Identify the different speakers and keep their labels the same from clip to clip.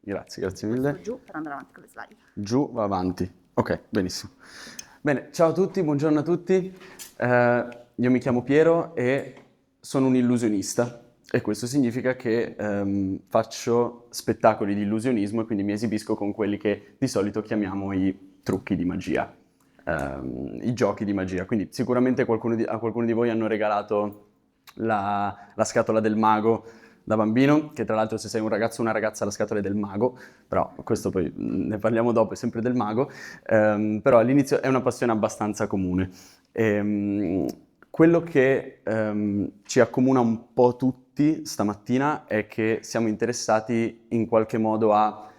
Speaker 1: Grazie mille.
Speaker 2: Giù per andare avanti con le slide.
Speaker 1: Giù, va avanti. Ok, benissimo. Bene, ciao a tutti, buongiorno a tutti. Io mi chiamo Piero e sono un illusionista e questo significa che faccio spettacoli di illusionismo e quindi mi esibisco con quelli che di solito chiamiamo i trucchi di magia, i giochi di magia. Quindi sicuramente a qualcuno di voi hanno regalato la scatola del mago da bambino, che tra l'altro se sei un ragazzo o una ragazza la scatola è del mago, però questo poi ne parliamo dopo, è sempre del mago, però all'inizio è una passione abbastanza comune. Quello che ci accomuna un po' tutti stamattina è che siamo interessati in qualche modo a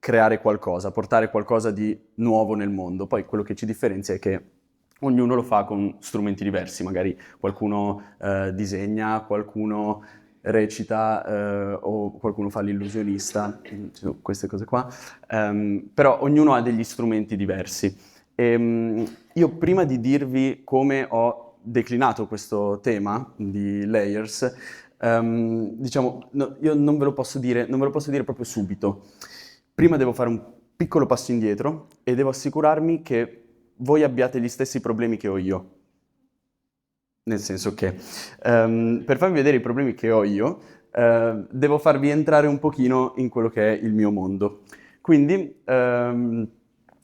Speaker 1: creare qualcosa, portare qualcosa di nuovo nel mondo. Poi quello che ci differenzia è che ognuno lo fa con strumenti diversi, magari qualcuno disegna, qualcuno recita o qualcuno fa l'illusionista, queste cose qua, però ognuno ha degli strumenti diversi. Io prima di dirvi come ho declinato questo tema di layers, diciamo, no, io non ve lo posso dire, non ve lo posso dire proprio subito. Prima devo fare un piccolo passo indietro e devo assicurarmi che voi abbiate gli stessi problemi che ho io. Nel senso che per farvi vedere i problemi che ho io, devo farvi entrare un pochino in quello che è il mio mondo. Quindi,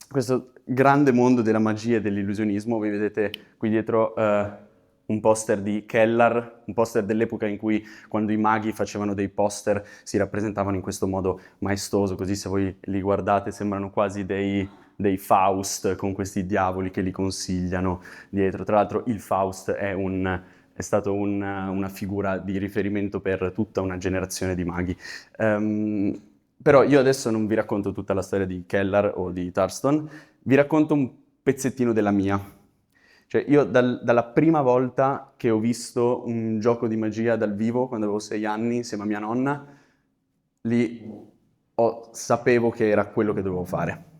Speaker 1: questo grande mondo della magia e dell'illusionismo, voi vedete qui dietro un poster di Kellar, un poster dell'epoca in cui quando i maghi facevano dei poster si rappresentavano in questo modo maestoso, così se voi li guardate sembrano quasi dei Faust con questi diavoli che li consigliano dietro. Tra l'altro il Faust è stato una figura di riferimento per tutta una generazione di maghi. Però io adesso non vi racconto tutta la storia di Kellar o di Thurston, vi racconto un pezzettino della mia. Cioè io dalla prima volta che ho visto un gioco di magia dal vivo, quando avevo 6 anni, insieme a mia nonna, lì sapevo che era quello che dovevo fare.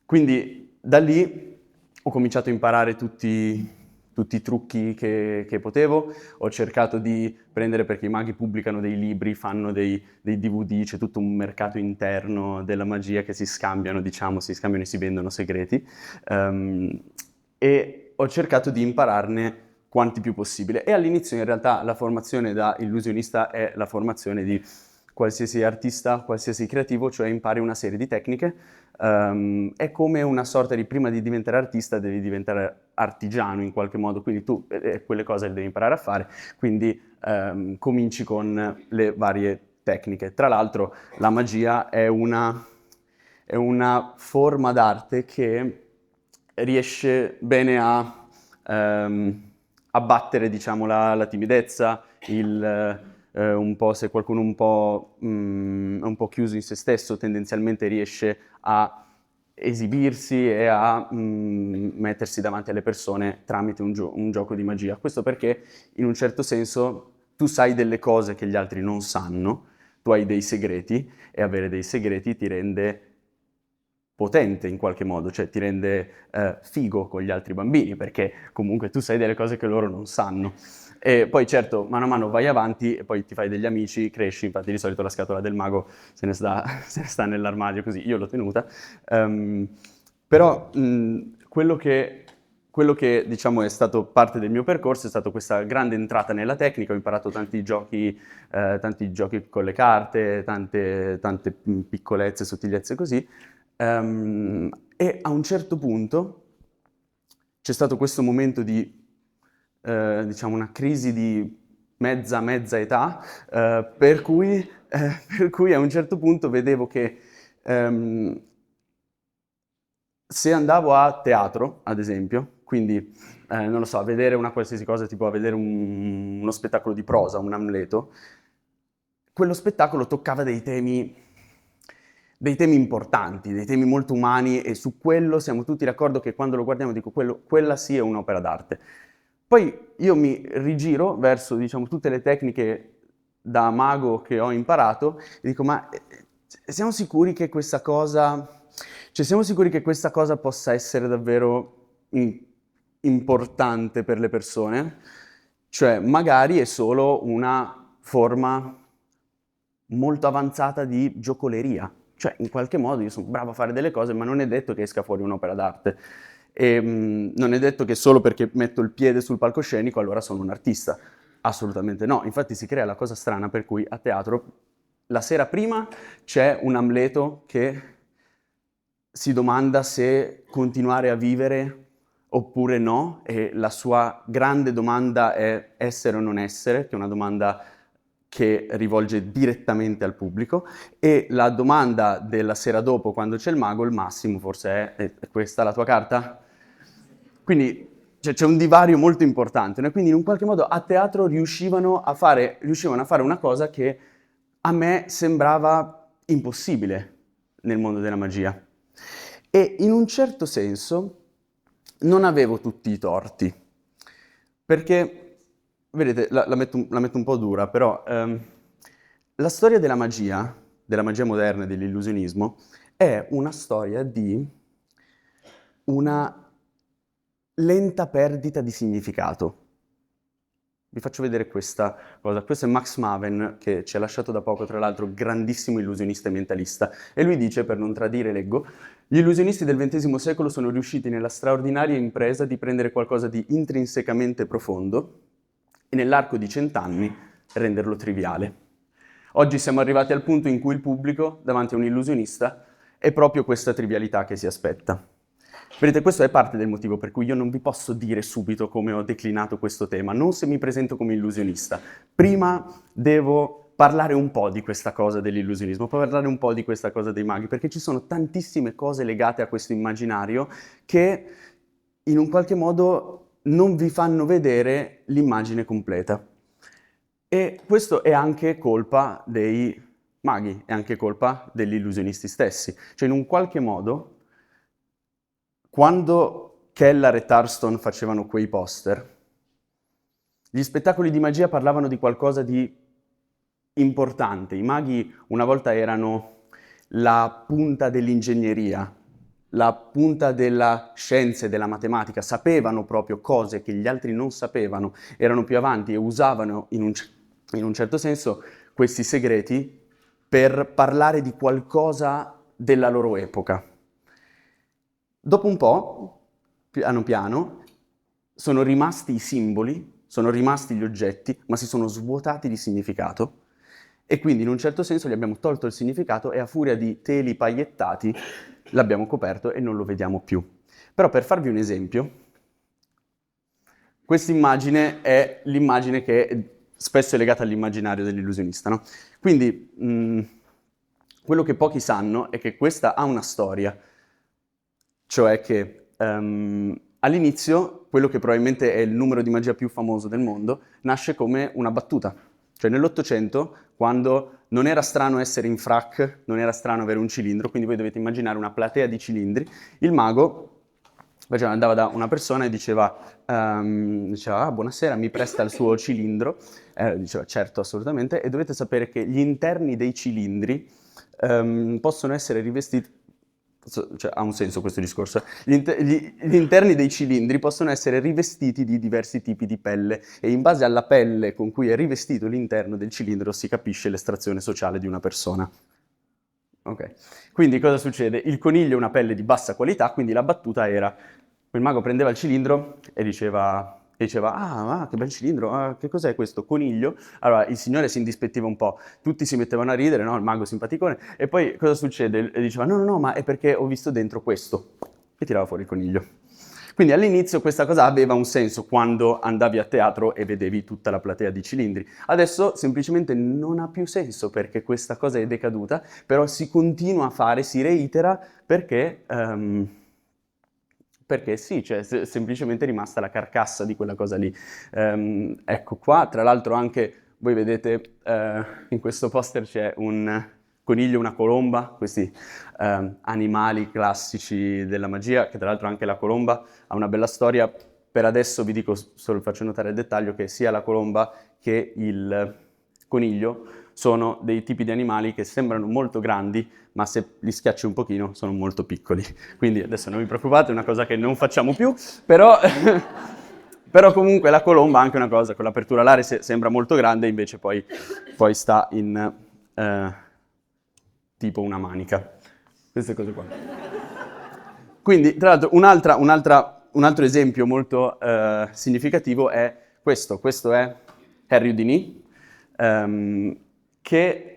Speaker 1: Quindi da lì ho cominciato a imparare tutti i trucchi che potevo, ho cercato di prendere, perché i maghi pubblicano dei libri, fanno dei DVD, c'è tutto un mercato interno della magia che si scambiano, diciamo, si scambiano e si vendono segreti, e ho cercato di impararne quanti più possibile. E all'inizio in realtà la formazione da illusionista è la formazione di qualsiasi artista, qualsiasi creativo, cioè impari una serie di tecniche. È come una sorta di prima di diventare artista devi diventare artigiano in qualche modo, quindi tu quelle cose le devi imparare a fare, quindi cominci con le varie tecniche. Tra l'altro la magia è una forma d'arte che riesce bene a abbattere, diciamo, la timidezza, un po' se qualcuno è un po' chiuso in se stesso, tendenzialmente riesce a esibirsi e a mettersi davanti alle persone tramite un gioco di magia. Questo perché, in un certo senso, tu sai delle cose che gli altri non sanno, tu hai dei segreti e avere dei segreti ti rende potente in qualche modo, cioè ti rende figo con gli altri bambini, perché comunque tu sai delle cose che loro non sanno. E poi certo, mano a mano vai avanti e poi ti fai degli amici, cresci, infatti di solito la scatola del mago se ne sta nell'armadio così, io l'ho tenuta. Però quello che diciamo è stato parte del mio percorso è stata questa grande entrata nella tecnica, ho imparato tanti giochi con le carte, tante piccolezze, sottigliezze così. E a un certo punto c'è stato questo momento di, diciamo, una crisi di mezza età, per cui a un certo punto vedevo che se andavo a teatro, ad esempio, quindi, non lo so, a vedere una qualsiasi cosa, tipo a vedere uno spettacolo di prosa, un Amleto, quello spettacolo toccava dei temi importanti, dei temi molto umani e su quello siamo tutti d'accordo che quando lo guardiamo dico quella sì è un'opera d'arte. Poi io mi rigiro verso, diciamo, tutte le tecniche da mago che ho imparato e dico ma siamo sicuri che questa cosa, cioè siamo sicuri che questa cosa possa essere davvero importante per le persone? Cioè magari è solo una forma molto avanzata di giocoleria. Cioè, in qualche modo io sono bravo a fare delle cose, ma non è detto che esca fuori un'opera d'arte. E non è detto che solo perché metto il piede sul palcoscenico allora sono un artista. Assolutamente no. Infatti si crea la cosa strana per cui a teatro la sera prima c'è un Amleto che si domanda se continuare a vivere oppure no, e la sua grande domanda è essere o non essere, che è una domanda che rivolge direttamente al pubblico, e la domanda della sera dopo, quando c'è il mago, il massimo forse è questa la tua carta? Quindi c'è un divario molto importante, no? Quindi in un qualche modo a teatro riuscivano a fare una cosa che a me sembrava impossibile nel mondo della magia. E in un certo senso non avevo tutti i torti, perché, vedete, la metto un po' dura, però la storia della magia moderna e dell'illusionismo, è una storia di una lenta perdita di significato. Vi faccio vedere questa cosa. Questo è Max Maven, che ci ha lasciato da poco, tra l'altro, grandissimo illusionista e mentalista. E lui dice, per non tradire, leggo, gli illusionisti del XX secolo sono riusciti nella straordinaria impresa di prendere qualcosa di intrinsecamente profondo e nell'arco di 100 anni renderlo triviale. Oggi siamo arrivati al punto in cui il pubblico, davanti a un illusionista, è proprio questa trivialità che si aspetta. Vedete, questo è parte del motivo per cui io non vi posso dire subito come ho declinato questo tema, non se mi presento come illusionista. Prima devo parlare un po' di questa cosa dell'illusionismo, poi parlare un po' di questa cosa dei maghi, perché ci sono tantissime cose legate a questo immaginario che in un qualche modo non vi fanno vedere l'immagine completa. E questo è anche colpa dei maghi, è anche colpa degli illusionisti stessi. Cioè, in un qualche modo, quando Keller e Thurston facevano quei poster, gli spettacoli di magia parlavano di qualcosa di importante. I maghi una volta erano la punta dell'ingegneria, la punta della scienza e della matematica, sapevano proprio cose che gli altri non sapevano, erano più avanti e usavano in un certo senso questi segreti per parlare di qualcosa della loro epoca. Dopo un po', piano piano, sono rimasti i simboli, sono rimasti gli oggetti, ma si sono svuotati di significato, e quindi in un certo senso gli abbiamo tolto il significato e a furia di teli pagliettati l'abbiamo coperto e non lo vediamo più. Però per farvi un esempio, questa immagine è l'immagine che spesso è legata all'immaginario dell'illusionista, no? Quindi quello che pochi sanno è che questa ha una storia, cioè che all'inizio quello che probabilmente è il numero di magia più famoso del mondo nasce come una battuta. Cioè nell'Ottocento, quando non era strano essere in frac, non era strano avere un cilindro, quindi voi dovete immaginare una platea di cilindri, il mago andava da una persona e diceva buonasera, mi presta il suo cilindro? Diceva certo, assolutamente, e dovete sapere che gli interni dei cilindri possono essere rivestiti, cioè, ha un senso questo discorso, gli interni dei cilindri possono essere rivestiti di diversi tipi di pelle e in base alla pelle con cui è rivestito l'interno del cilindro si capisce l'estrazione sociale di una persona. Ok, quindi cosa succede? Il coniglio è una pelle di bassa qualità, quindi la battuta era, il mago prendeva il cilindro e diceva che bel cilindro, che cos'è questo? Coniglio? Allora il signore si indispettiva un po', tutti si mettevano a ridere, no? Il mago simpaticone, e poi cosa succede? E diceva no, ma è perché ho visto dentro questo, e tirava fuori il coniglio. Quindi all'inizio questa cosa aveva un senso quando andavi a teatro e vedevi tutta la platea di cilindri. Adesso semplicemente non ha più senso perché questa cosa è decaduta, però si continua a fare, si reitera perché sì, cioè semplicemente è rimasta la carcassa di quella cosa lì. Ecco qua, tra l'altro anche voi vedete in questo poster c'è un coniglio e una colomba, questi animali classici della magia, che tra l'altro anche la colomba ha una bella storia. Per adesso vi dico, solo faccio notare il dettaglio, che sia la colomba che il coniglio sono dei tipi di animali che sembrano molto grandi, ma se li schiacci un pochino sono molto piccoli. Quindi adesso non vi preoccupate, è una cosa che non facciamo più, però, però comunque la colomba ha anche una cosa, con l'apertura alare sembra molto grande, invece poi sta in tipo una manica. Queste cose qua. Quindi, tra l'altro, un altro esempio molto significativo è questo. Questo è Harry Houdini, che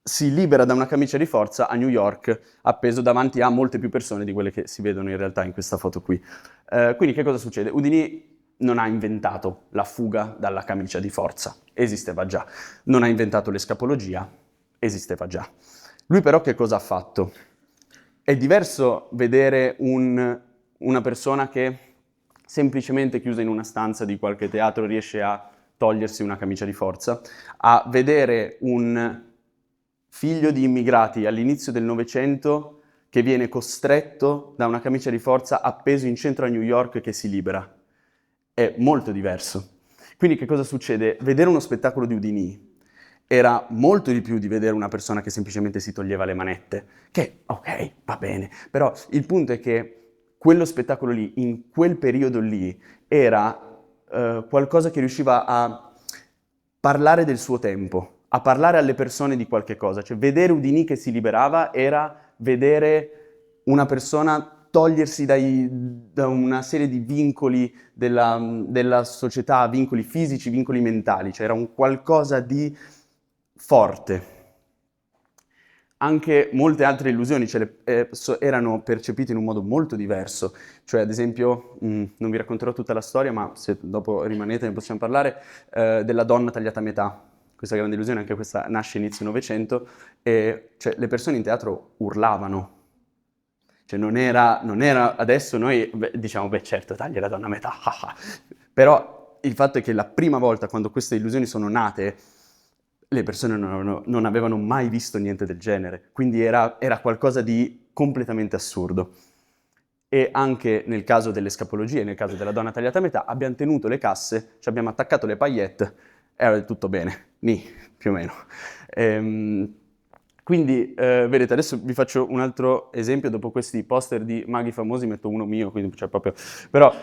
Speaker 1: si libera da una camicia di forza a New York, appeso davanti a molte più persone di quelle che si vedono in realtà in questa foto qui. Quindi che cosa succede? Houdini non ha inventato la fuga dalla camicia di forza, esisteva già. Non ha inventato l'escapologia, esisteva già. Lui però che cosa ha fatto? È diverso vedere una persona che semplicemente chiusa in una stanza di qualche teatro riesce a togliersi una camicia di forza, a vedere un figlio di immigrati all'inizio del Novecento che viene costretto da una camicia di forza appeso in centro a New York che si libera. È molto diverso. Quindi che cosa succede? Vedere uno spettacolo di Houdini era molto di più di vedere una persona che semplicemente si toglieva le manette, che ok, va bene, però il punto è che quello spettacolo lì, in quel periodo lì, era qualcosa che riusciva a parlare del suo tempo, a parlare alle persone di qualche cosa. Cioè vedere Houdini che si liberava era vedere una persona togliersi da una serie di vincoli della società, vincoli fisici, vincoli mentali, cioè era un qualcosa di forte. Anche molte altre illusioni erano percepite in un modo molto diverso, cioè ad esempio, non vi racconterò tutta la storia, ma se dopo rimanete ne possiamo parlare, della donna tagliata a metà. Questa grande illusione, anche questa nasce inizio Novecento, e cioè, le persone in teatro urlavano. Cioè non era adesso noi diciamo, beh certo, taglia la donna a metà, però il fatto è che la prima volta quando queste illusioni sono nate, le persone non avevano mai visto niente del genere, quindi era qualcosa di completamente assurdo. E anche nel caso delle scapologie, nel caso della donna tagliata a metà, abbiamo tenuto le casse, ci abbiamo attaccato le paillette e era tutto bene, più o meno. Quindi, vedete, adesso vi faccio un altro esempio, dopo questi poster di maghi famosi metto uno mio, quindi cioè proprio... Però,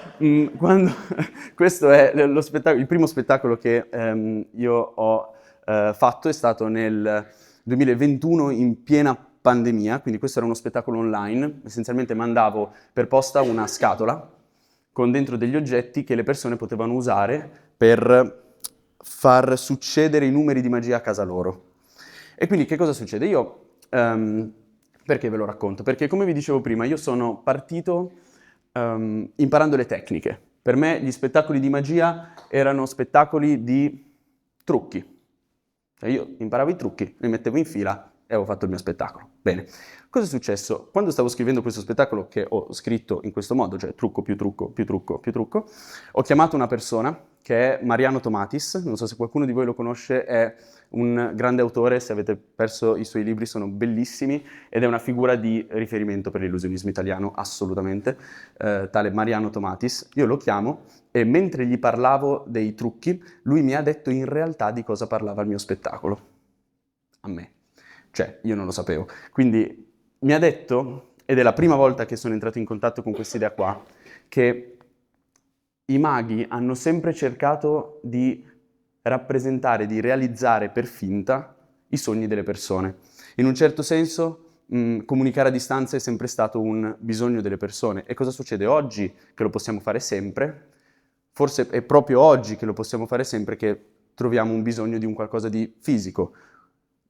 Speaker 1: questo è il primo spettacolo che io ho fatto, è stato nel 2021 in piena pandemia, quindi questo era uno spettacolo online, essenzialmente mandavo per posta una scatola con dentro degli oggetti che le persone potevano usare per far succedere i numeri di magia a casa loro. E quindi che cosa succede? Io, perché ve lo racconto? Perché come vi dicevo prima, io sono partito imparando le tecniche. Per me gli spettacoli di magia erano spettacoli di trucchi. Cioè io imparavo i trucchi, li mettevo in fila e avevo fatto il mio spettacolo. Bene, cosa è successo? Quando stavo scrivendo questo spettacolo, che ho scritto in questo modo, cioè trucco più trucco più trucco più trucco, ho chiamato una persona che è Mariano Tomatis, non so se qualcuno di voi lo conosce, è un grande autore, se avete perso i suoi libri sono bellissimi ed è una figura di riferimento per l'illusionismo italiano, assolutamente, tale Mariano Tomatis. Io lo chiamo e mentre gli parlavo dei trucchi, lui mi ha detto in realtà di cosa parlava il mio spettacolo. A me. Cioè, io non lo sapevo. Quindi mi ha detto, ed è la prima volta che sono entrato in contatto con questa idea qua, che i maghi hanno sempre cercato di rappresentare, di realizzare per finta i sogni delle persone. In un certo senso, comunicare a distanza è sempre stato un bisogno delle persone. E cosa succede oggi che lo possiamo fare sempre? Forse è proprio oggi che lo possiamo fare sempre che troviamo un bisogno di un qualcosa di fisico,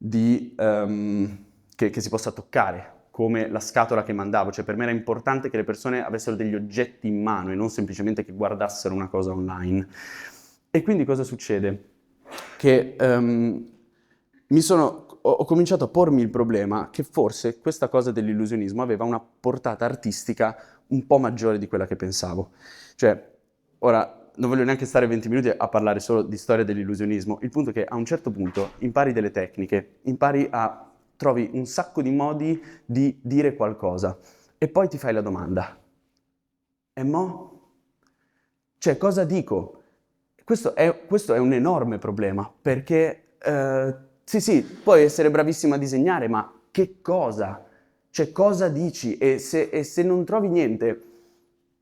Speaker 1: che si possa toccare, come la scatola che mandavo. Cioè per me era importante che le persone avessero degli oggetti in mano e non semplicemente che guardassero una cosa online. E quindi cosa succede? Che ho cominciato a pormi il problema che forse questa cosa dell'illusionismo aveva una portata artistica un po' maggiore di quella che pensavo. Cioè, ora, non voglio neanche stare 20 minuti a parlare solo di storia dell'illusionismo, il punto è che a un certo punto impari delle tecniche, trovi un sacco di modi di dire qualcosa e poi ti fai la domanda, e mo? Cioè, cosa dico? Questo è un enorme problema, perché sì, puoi essere bravissimo a disegnare, ma che cosa? Cioè, cosa dici? E se non trovi niente,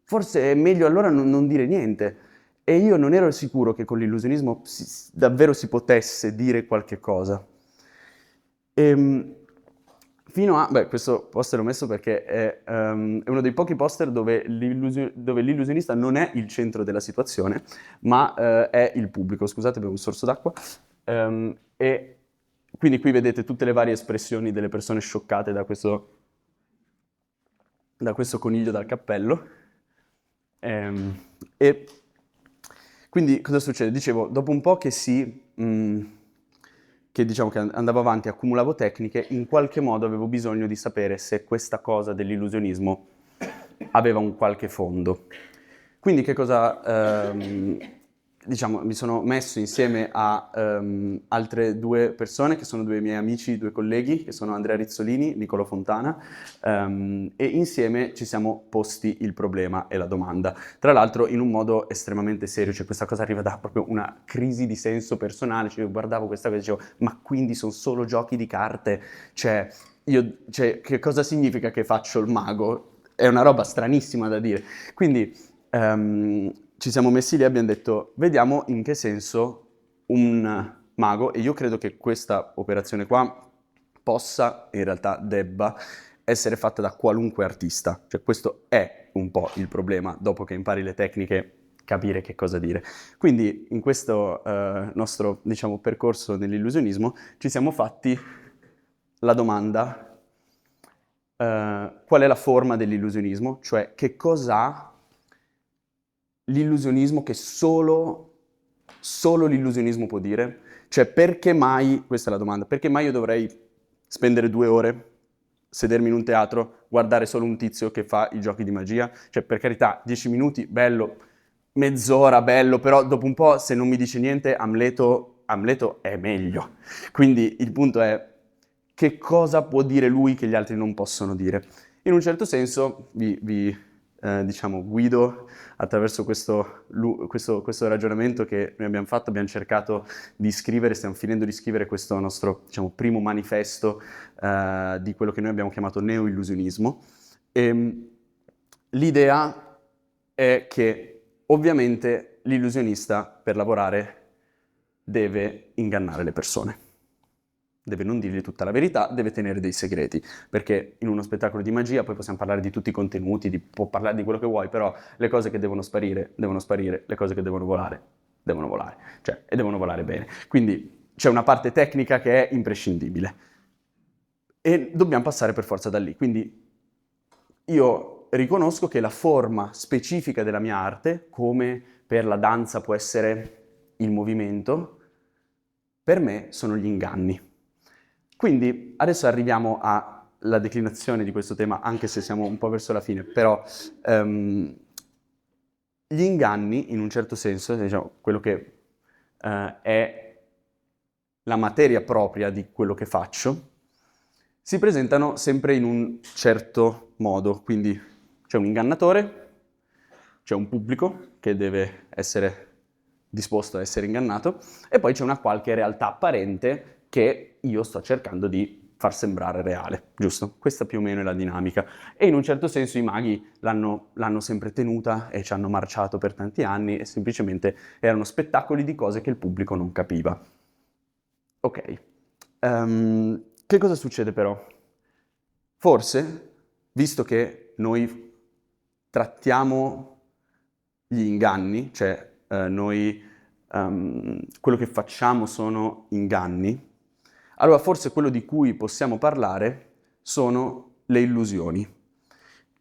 Speaker 1: forse è meglio allora non dire niente. E io non ero sicuro che con l'illusionismo davvero si potesse dire qualche cosa. Fino a... Beh, questo poster l'ho messo perché è uno dei pochi poster dove l'illusionista non è il centro della situazione, ma è il pubblico. Scusate, bevo un sorso d'acqua. E quindi qui vedete tutte le varie espressioni delle persone scioccate da questo coniglio dal cappello. E quindi cosa succede? Dicevo, dopo un po' che che diciamo che andavo avanti, accumulavo tecniche, in qualche modo avevo bisogno di sapere se questa cosa dell'illusionismo aveva un qualche fondo. Quindi che cosa, diciamo, mi sono messo insieme a altre due persone che sono due miei amici, due colleghi, che sono Andrea Rizzolini, Nicolò Fontana, e insieme ci siamo posti il problema e la domanda. Tra l'altro in un modo estremamente serio, cioè questa cosa arriva da proprio una crisi di senso personale, cioè io guardavo questa cosa e dicevo, ma quindi sono solo giochi di carte? Cioè, che cosa significa che faccio il mago? È una roba stranissima da dire. Quindi ci siamo messi lì e abbiamo detto, vediamo in che senso un mago, e io credo che questa operazione qua possa, in realtà debba, essere fatta da qualunque artista. Cioè questo è un po' il problema, dopo che impari le tecniche, capire che cosa dire. Quindi in questo nostro, diciamo, percorso nell'illusionismo ci siamo fatti la domanda qual è la forma dell'illusionismo, cioè che cos'ha l'illusionismo che solo l'illusionismo può dire? Cioè perché mai, questa è la domanda, perché mai io dovrei spendere 2 ore, sedermi in un teatro, guardare solo un tizio che fa i giochi di magia? Cioè per carità, 10 minuti, bello, mezz'ora, bello, però dopo un po' se non mi dice niente Amleto è meglio. Quindi il punto è che cosa può dire lui che gli altri non possono dire. In un certo senso diciamo, guido attraverso questo ragionamento che noi abbiamo fatto, abbiamo cercato di scrivere, stiamo finendo di scrivere questo nostro, diciamo, primo manifesto di quello che noi abbiamo chiamato neo-illusionismo. E l'idea è che ovviamente l'illusionista per lavorare deve ingannare le persone. Deve non dirgli tutta la verità, deve tenere dei segreti, perché in uno spettacolo di magia poi possiamo parlare di tutti i contenuti, può parlare di quello che vuoi, però le cose che devono sparire, le cose che devono volare, cioè, e devono volare bene. Quindi c'è una parte tecnica che è imprescindibile e dobbiamo passare per forza da lì. Quindi io riconosco che la forma specifica della mia arte, come per la danza può essere il movimento, per me sono gli inganni. Quindi adesso arriviamo alla declinazione di questo tema, anche se siamo un po' verso la fine, però gli inganni, in un certo senso, diciamo, quello che è la materia propria di quello che faccio, si presentano sempre in un certo modo. Quindi c'è un ingannatore, c'è un pubblico che deve essere disposto a essere ingannato, e poi c'è una qualche realtà apparente che io sto cercando di far sembrare reale, giusto? Questa più o meno è la dinamica. E in un certo senso i maghi l'hanno sempre tenuta e ci hanno marciato per tanti anni e semplicemente erano spettacoli di cose che il pubblico non capiva. Ok. Che cosa succede però? Forse, visto che noi trattiamo gli inganni, cioè quello che facciamo sono inganni, allora forse quello di cui possiamo parlare sono le illusioni.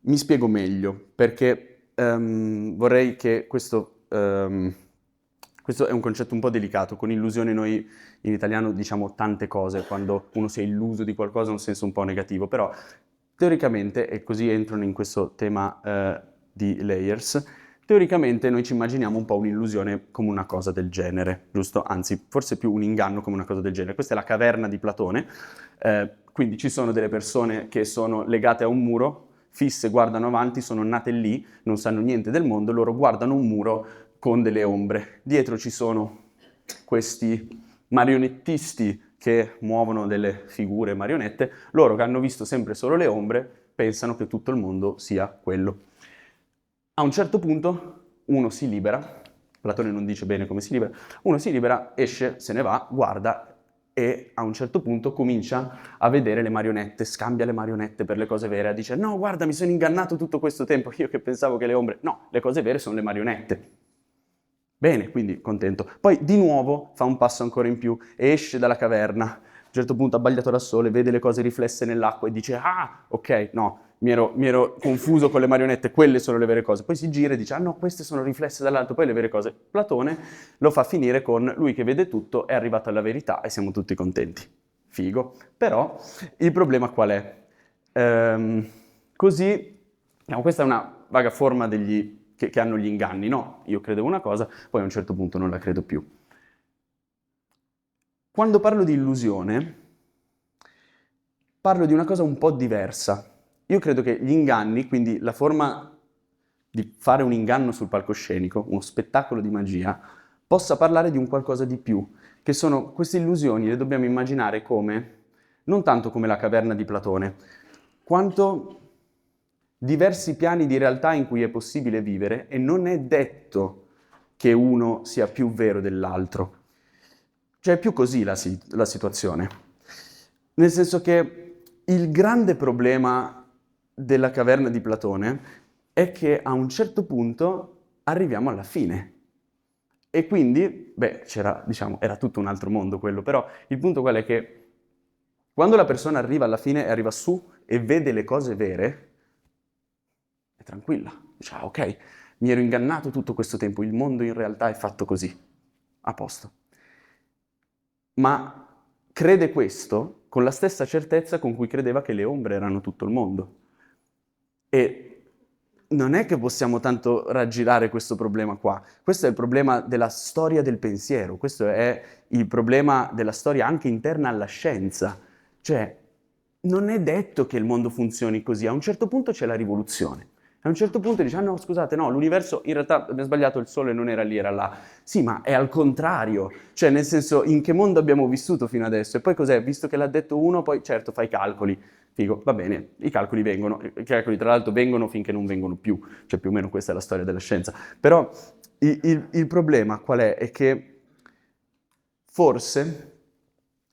Speaker 1: Mi spiego meglio, perché vorrei che questo è un concetto un po' delicato. Con illusione noi in italiano diciamo tante cose, quando uno si è illuso di qualcosa ha un senso un po' negativo, però teoricamente, e così entrano in questo tema di layers, teoricamente noi ci immaginiamo un po' un'illusione come una cosa del genere, giusto? Anzi, forse più un inganno come una cosa del genere. Questa è la caverna di Platone, quindi ci sono delle persone che sono legate a un muro, fisse, guardano avanti, sono nate lì, non sanno niente del mondo, loro guardano un muro con delle ombre. Dietro ci sono questi marionettisti che muovono delle figure marionette, loro che hanno visto sempre solo le ombre pensano che tutto il mondo sia quello. A un certo punto uno si libera, Platone non dice bene come si libera, uno si libera, esce, se ne va, guarda e a un certo punto comincia a vedere le marionette, scambia le marionette per le cose vere, dice no guarda mi sono ingannato tutto questo tempo, io che pensavo che le ombre, no, le cose vere sono le marionette. Bene, quindi contento. Poi di nuovo fa un passo ancora in più e esce dalla caverna. A un certo punto abbagliato dal sole, vede le cose riflesse nell'acqua e dice ah, ok, no, mi ero confuso con le marionette, quelle sono le vere cose. Poi si gira e dice ah no, queste sono riflesse dall'alto, poi le vere cose. Platone lo fa finire con lui che vede tutto, è arrivato alla verità e siamo tutti contenti. Figo. Però il problema qual è? Così, questa è una vaga forma che hanno gli inganni, no? Io credevo una cosa, poi a un certo punto non la credo più. Quando parlo di illusione, parlo di una cosa un po' diversa. Io credo che gli inganni, quindi la forma di fare un inganno sul palcoscenico, uno spettacolo di magia, possa parlare di un qualcosa di più, che sono queste illusioni, le dobbiamo immaginare come, non tanto come la caverna di Platone, quanto diversi piani di realtà in cui è possibile vivere e non è detto che uno sia più vero dell'altro. Cioè è più così la situazione. Nel senso che il grande problema della caverna di Platone è che a un certo punto arriviamo alla fine. E quindi, era tutto un altro mondo quello, però il punto qual è che quando la persona arriva alla fine e arriva su e vede le cose vere, è tranquilla. Dice, ah, ok, mi ero ingannato tutto questo tempo, il mondo in realtà è fatto così. A posto. Ma crede questo con la stessa certezza con cui credeva che le ombre erano tutto il mondo. E non è che possiamo tanto raggirare questo problema qua. Questo è il problema della storia del pensiero, questo è il problema della storia anche interna alla scienza. Cioè, non è detto che il mondo funzioni così. A un certo punto c'è la rivoluzione. A un certo punto dice, ah no, scusate, no, l'universo, in realtà abbiamo sbagliato, il sole non era lì, era là. Sì, ma è al contrario. Cioè, nel senso, in che mondo abbiamo vissuto fino adesso? E poi cos'è? Visto che l'ha detto uno, poi certo fai i calcoli. Figo, va bene, i calcoli vengono. I calcoli tra l'altro vengono finché non vengono più. Cioè, più o meno questa è la storia della scienza. Però il problema qual è? È che forse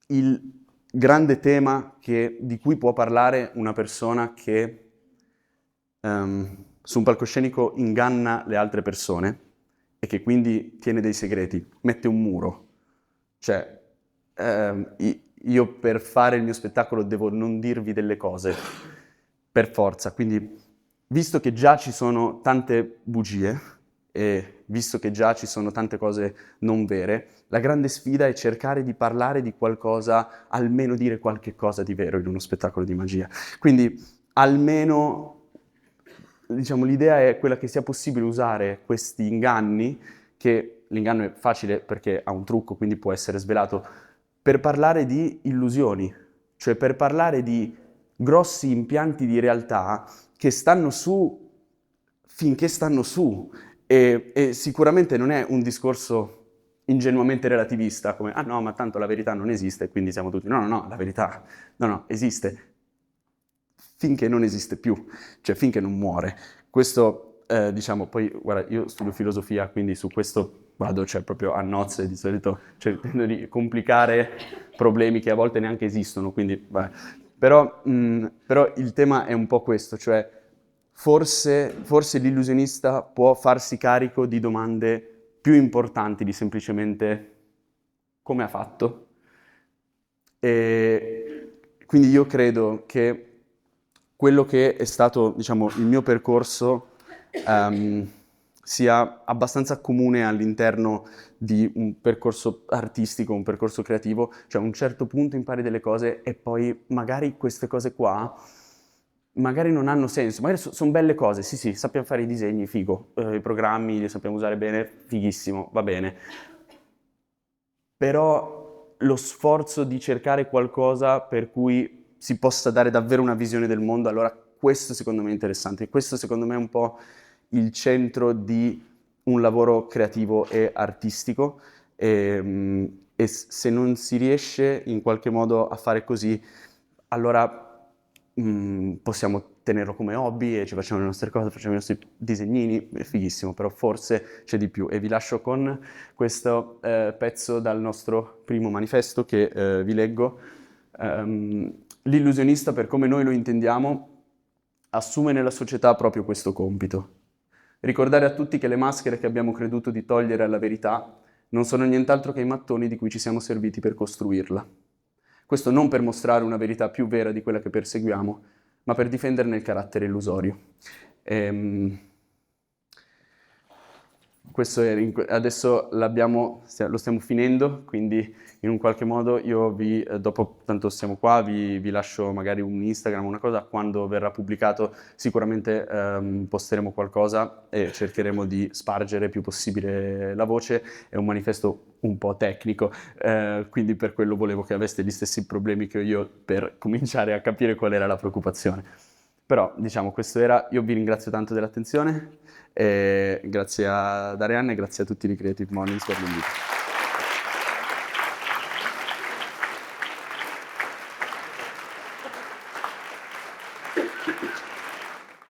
Speaker 1: il grande tema di cui può parlare una persona che su un palcoscenico inganna le altre persone e che quindi tiene dei segreti, mette un muro. Cioè, io per fare il mio spettacolo devo non dirvi delle cose, per forza. Quindi, visto che già ci sono tante bugie e visto che già ci sono tante cose non vere, la grande sfida è cercare di parlare di qualcosa, almeno dire qualche cosa di vero in uno spettacolo di magia. Quindi, almeno diciamo, l'idea è quella che sia possibile usare questi inganni, che l'inganno è facile perché ha un trucco, quindi può essere svelato, per parlare di illusioni, cioè per parlare di grossi impianti di realtà che stanno su finché stanno su. E sicuramente non è un discorso ingenuamente relativista, come ah no, ma tanto la verità non esiste, quindi siamo tutti no, la verità no, esiste finché non esiste più, cioè finché non muore. Questo, diciamo, poi, guarda, io studio filosofia, quindi su questo vado, cioè, proprio a nozze, di solito cercando di complicare problemi che a volte neanche esistono, quindi, vabbè. Però il tema è un po' questo, cioè, forse l'illusionista può farsi carico di domande più importanti di semplicemente come ha fatto. E quindi io credo che quello che è stato, diciamo, il mio percorso sia abbastanza comune all'interno di un percorso artistico, un percorso creativo, cioè a un certo punto impari delle cose e poi magari queste cose qua magari non hanno senso, magari sono belle cose, sì, sappiamo fare i disegni, figo, i programmi li sappiamo usare bene, fighissimo, va bene. Però lo sforzo di cercare qualcosa per cui si possa dare davvero una visione del mondo, allora questo secondo me è interessante, questo secondo me è un po' il centro di un lavoro creativo e artistico e se non si riesce in qualche modo a fare così, allora possiamo tenerlo come hobby e ci facciamo le nostre cose, facciamo i nostri disegnini, è fighissimo, però forse c'è di più. E vi lascio con questo pezzo dal nostro primo manifesto che vi leggo. L'illusionista, per come noi lo intendiamo, assume nella società proprio questo compito. Ricordare a tutti che le maschere che abbiamo creduto di togliere alla verità non sono nient'altro che i mattoni di cui ci siamo serviti per costruirla. Questo non per mostrare una verità più vera di quella che perseguiamo, ma per difenderne il carattere illusorio. Questo è, adesso lo stiamo finendo, quindi in un qualche modo io dopo tanto siamo qua, vi lascio magari un Instagram, una cosa, quando verrà pubblicato sicuramente posteremo qualcosa e cercheremo di spargere il più possibile la voce. È un manifesto un po' tecnico, quindi per quello volevo che aveste gli stessi problemi che ho io per cominciare a capire qual era la preoccupazione. Però, diciamo, questo era. Io vi ringrazio tanto dell'attenzione, e grazie ad Arianna e grazie a tutti i Creative Mornings per l'invito.